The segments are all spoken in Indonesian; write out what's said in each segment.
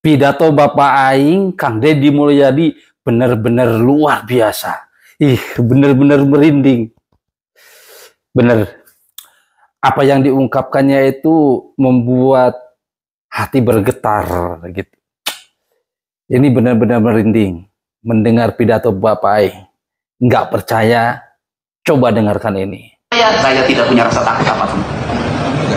Pidato Bapak Aing, Kang Deddy Mulyadi, benar-benar luar biasa. Benar-benar merinding. Benar. Apa yang diungkapkannya itu membuat hati bergetar gitu. Ini benar-benar merinding mendengar pidato Bapak Aing. Nggak percaya, coba dengarkan ini. Saya tidak punya rasa takut apapun.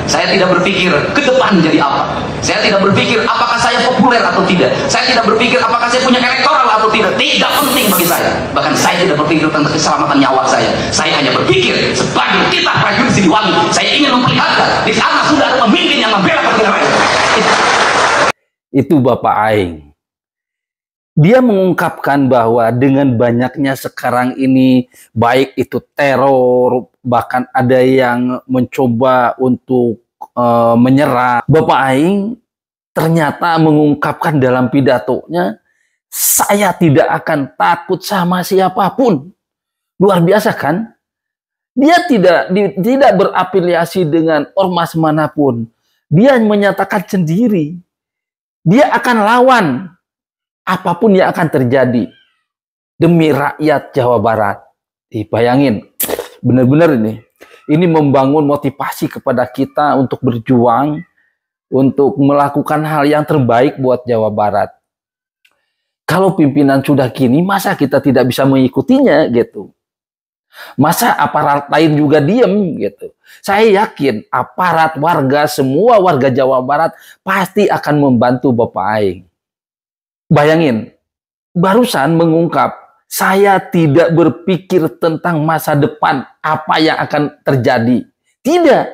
Saya tidak berpikir ke depan jadi apa. Saya tidak berpikir apakah saya populer atau tidak. Saya tidak berpikir apakah saya punya elektoral atau tidak. Tidak penting bagi saya. Bahkan saya tidak berpikir tentang keselamatan nyawa saya. Saya hanya berpikir sebagai kita prajurit Siliwangi. Saya ingin memperlihatkan di sana sudah ada pemimpin yang membela pergerakan. Itu Bapak Aing. Dia mengungkapkan bahwa dengan banyaknya sekarang ini, baik itu teror, bahkan ada yang mencoba untuk menyerang. Bapak Aing ternyata mengungkapkan dalam pidatonya, saya tidak akan takut sama siapapun. Luar biasa kan? Dia tidak berafiliasi dengan ormas manapun. Dia menyatakan sendiri, dia akan lawan apapun yang akan terjadi demi rakyat Jawa Barat. Bayangin, benar-benar ini membangun motivasi kepada kita untuk berjuang, untuk melakukan hal yang terbaik buat Jawa Barat. Kalau pimpinan sudah gini, masa kita tidak bisa mengikutinya gitu? Masa aparat lain juga diem gitu? Saya yakin aparat warga, semua warga Jawa Barat pasti akan membantu Bapak Aing. Bayangin, barusan mengungkap, saya tidak berpikir tentang masa depan, apa yang akan terjadi. Tidak.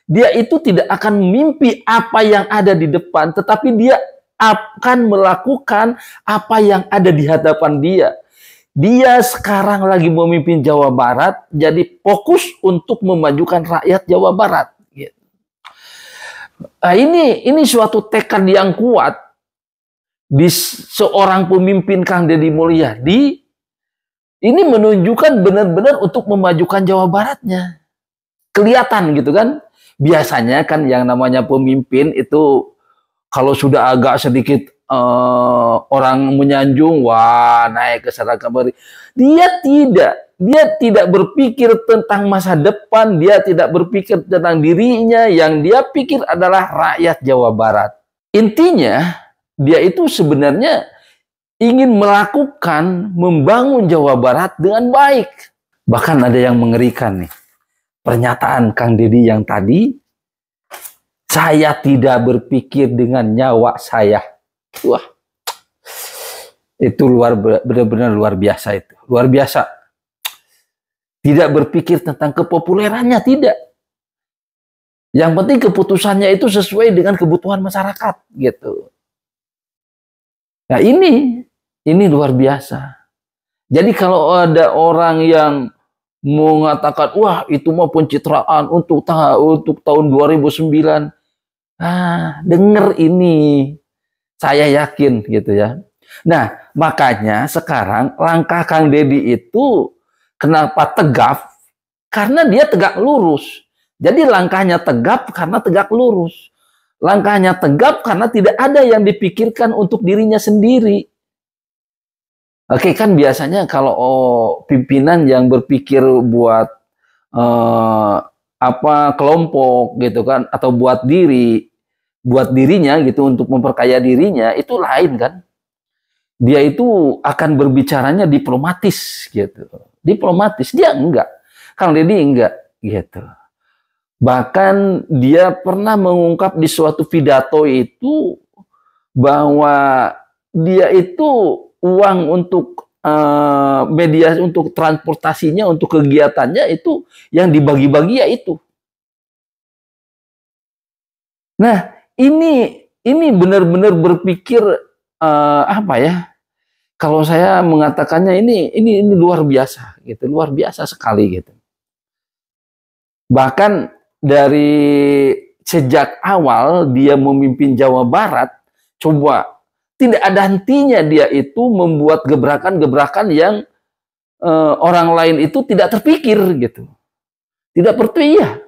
Dia itu tidak akan mimpi apa yang ada di depan, tetapi dia akan melakukan apa yang ada di hadapan dia. Dia sekarang lagi memimpin Jawa Barat, jadi fokus untuk memajukan rakyat Jawa Barat. Nah, ini suatu tekad yang kuat di seorang pemimpin Kang Deddy Mulyadi. Ini menunjukkan benar-benar untuk memajukan Jawa Baratnya. Kelihatan gitu kan. Biasanya kan yang namanya pemimpin itu kalau sudah agak sedikit orang menyanjung, wah naik ke seragam. Dia tidak berpikir tentang masa depan, dia tidak berpikir tentang dirinya, yang dia pikir adalah rakyat Jawa Barat. Intinya dia itu sebenarnya ingin melakukan, membangun Jawa Barat dengan baik. Bahkan ada yang mengerikan nih. Pernyataan Kang Deddy yang tadi, saya tidak berpikir dengan nyawa saya. Wah, itu benar-benar luar biasa itu. Luar biasa. Tidak berpikir tentang kepopulerannya, tidak. Yang penting keputusannya itu sesuai dengan kebutuhan masyarakat, gitu. Nah ini luar biasa. Jadi kalau ada orang yang mengatakan, wah itu mau pencitraan untuk tahun 2009, denger ini, saya yakin gitu ya. Nah makanya sekarang langkah Kang Deddy itu kenapa tegap? Karena dia tegak lurus. Jadi langkahnya tegap karena tegak lurus. Langkahnya tegap karena tidak ada yang dipikirkan untuk dirinya sendiri. Oke, kan biasanya kalau pimpinan yang berpikir buat kelompok gitu kan, atau buat dirinya gitu untuk memperkaya dirinya, itu lain kan. Dia itu akan berbicaranya diplomatis gitu. Diplomatis, dia enggak. Kang Deddy enggak gitu. Bahkan dia pernah mengungkap di suatu pidato itu bahwa dia itu uang untuk media, untuk transportasinya, untuk kegiatannya itu yang dibagi-bagi ya itu. Nah ini benar-benar berpikir apa ya? Kalau saya mengatakannya ini luar biasa gitu, luar biasa sekali gitu. Bahkan dari sejak awal dia memimpin Jawa Barat, coba tidak ada hentinya dia itu membuat gebrakan-gebrakan yang orang lain itu tidak terpikir gitu. Tidak percaya.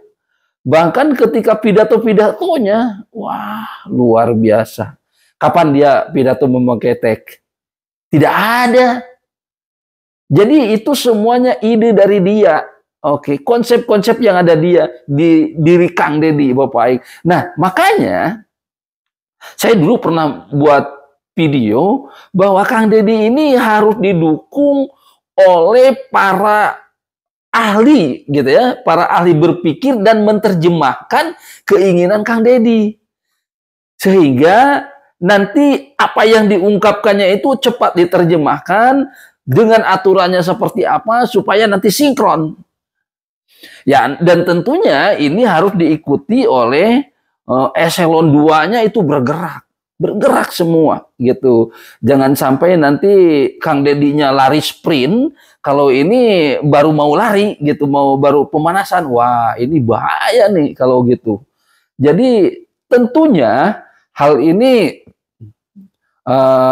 Bahkan ketika pidato-pidatonya, wah luar biasa. Kapan dia pidato memakai tag? Tidak ada. Jadi itu semuanya ide dari dia. Oke, konsep-konsep yang ada dia di diri Kang Deddy, Bapak Aing. Nah, makanya saya dulu pernah buat video bahwa Kang Deddy ini harus didukung oleh para ahli gitu ya, para ahli berpikir dan menerjemahkan keinginan Kang Deddy. Sehingga nanti apa yang diungkapkannya itu cepat diterjemahkan dengan aturannya seperti apa supaya nanti sinkron. Ya, dan tentunya ini harus diikuti oleh eselon 2-nya itu bergerak semua gitu. Jangan sampai nanti Kang Deddy-nya lari sprint, kalau ini baru mau lari gitu, baru pemanasan. Wah, ini bahaya nih kalau gitu. Jadi tentunya hal ini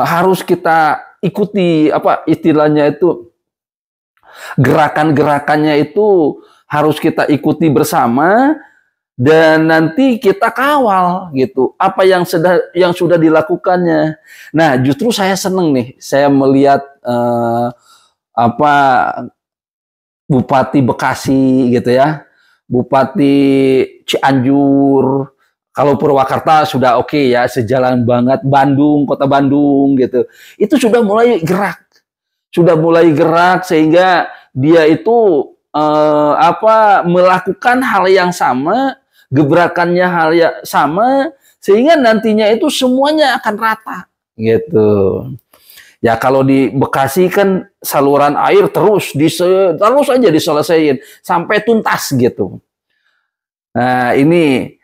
harus kita ikuti, apa istilahnya itu, gerakan-gerakannya itu harus kita ikuti bersama. Dan nanti kita kawal gitu apa yang sudah dilakukannya. Nah, justru saya seneng nih, saya melihat Bupati Bekasi gitu ya, Bupati Cianjur, kalau Purwakarta sudah oke ya, sejalan banget. Bandung, kota Bandung gitu, itu sudah mulai gerak sehingga dia itu melakukan hal yang sama, gebrakannya hal yang sama, sehingga nantinya itu semuanya akan rata gitu. Ya kalau di Bekasi kan saluran air terus aja diselesaikan sampai tuntas gitu. Nah ini,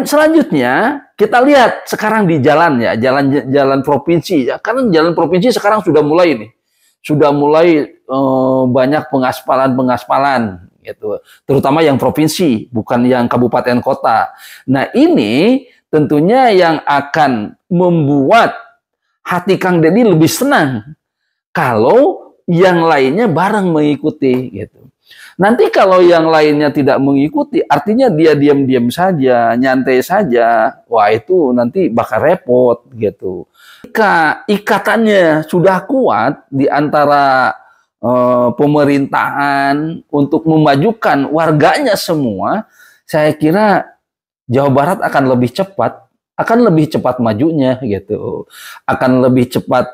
selanjutnya kita lihat sekarang di jalan ya, jalan provinsi ya, karena jalan provinsi sekarang sudah mulai banyak pengaspalan gitu, terutama yang provinsi, bukan yang kabupaten kota. Nah, ini tentunya yang akan membuat hati Kang Deddy lebih senang kalau yang lainnya bareng mengikuti gitu. Nanti kalau yang lainnya tidak mengikuti, artinya dia diam-diam saja, nyantai saja. Wah, itu nanti bakal repot gitu. Jika ikatannya sudah kuat di antara pemerintahan untuk memajukan warganya semua, saya kira Jawa Barat akan lebih cepat majunya gitu, akan lebih cepat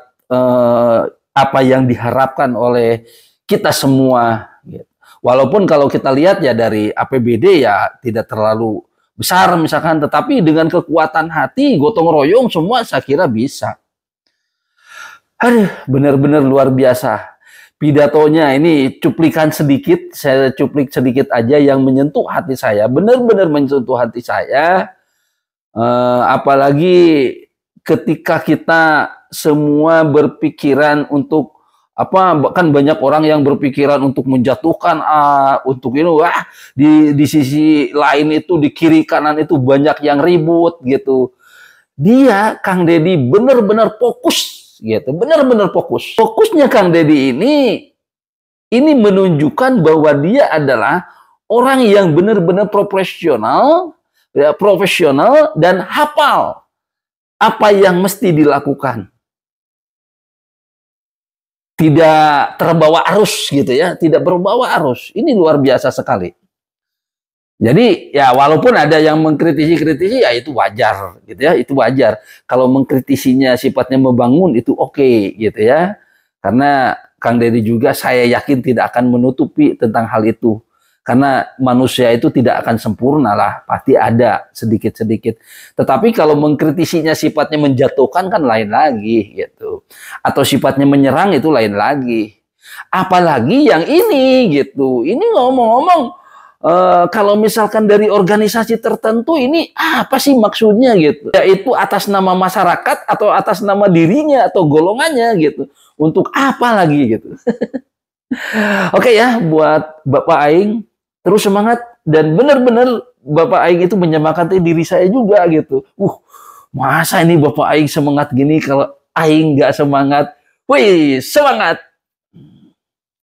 apa yang diharapkan oleh kita semua gitu. Walaupun kalau kita lihat ya dari APBD ya tidak terlalu besar misalkan, tetapi dengan kekuatan hati, gotong royong semua saya kira bisa. Aduh, benar-benar luar biasa. Pidatonya ini cuplikan sedikit, saya cuplik sedikit aja yang menyentuh hati saya, benar-benar menyentuh hati saya. Apalagi ketika kita semua berpikiran untuk bahkan banyak orang yang berpikiran untuk menjatuhkan untuk ini, di sisi lain itu di kiri kanan itu banyak yang ribut gitu. Dia Kang Deddy benar-benar fokus gitu, benar-benar fokus. Fokusnya Kang Deddy ini menunjukkan bahwa dia adalah orang yang benar-benar profesional dan hafal apa yang mesti dilakukan. Tidak terbawa arus gitu ya, tidak berbawa arus. Ini luar biasa sekali. Jadi ya walaupun ada yang mengkritisi ya itu wajar gitu ya, itu wajar. Kalau mengkritisinya sifatnya membangun itu oke gitu ya. Karena Kang Deddy juga saya yakin tidak akan menutupi tentang hal itu. Karena manusia itu tidak akan sempurna lah, pasti ada sedikit-sedikit. Tetapi kalau mengkritisinya sifatnya menjatuhkan kan lain lagi gitu. Atau sifatnya menyerang itu lain lagi. Apalagi yang ini gitu. Ini ngomong-ngomong kalau misalkan dari organisasi tertentu ini apa sih maksudnya gitu? Yaitu atas nama masyarakat atau atas nama dirinya atau golongannya gitu. Untuk apa lagi gitu? Oke ya, buat Bapak Aing terus semangat dan benar-benar Bapak Aing itu menyemangati diri saya juga gitu. Masa ini Bapak Aing semangat gini kalau Aing nggak semangat? Wih, semangat!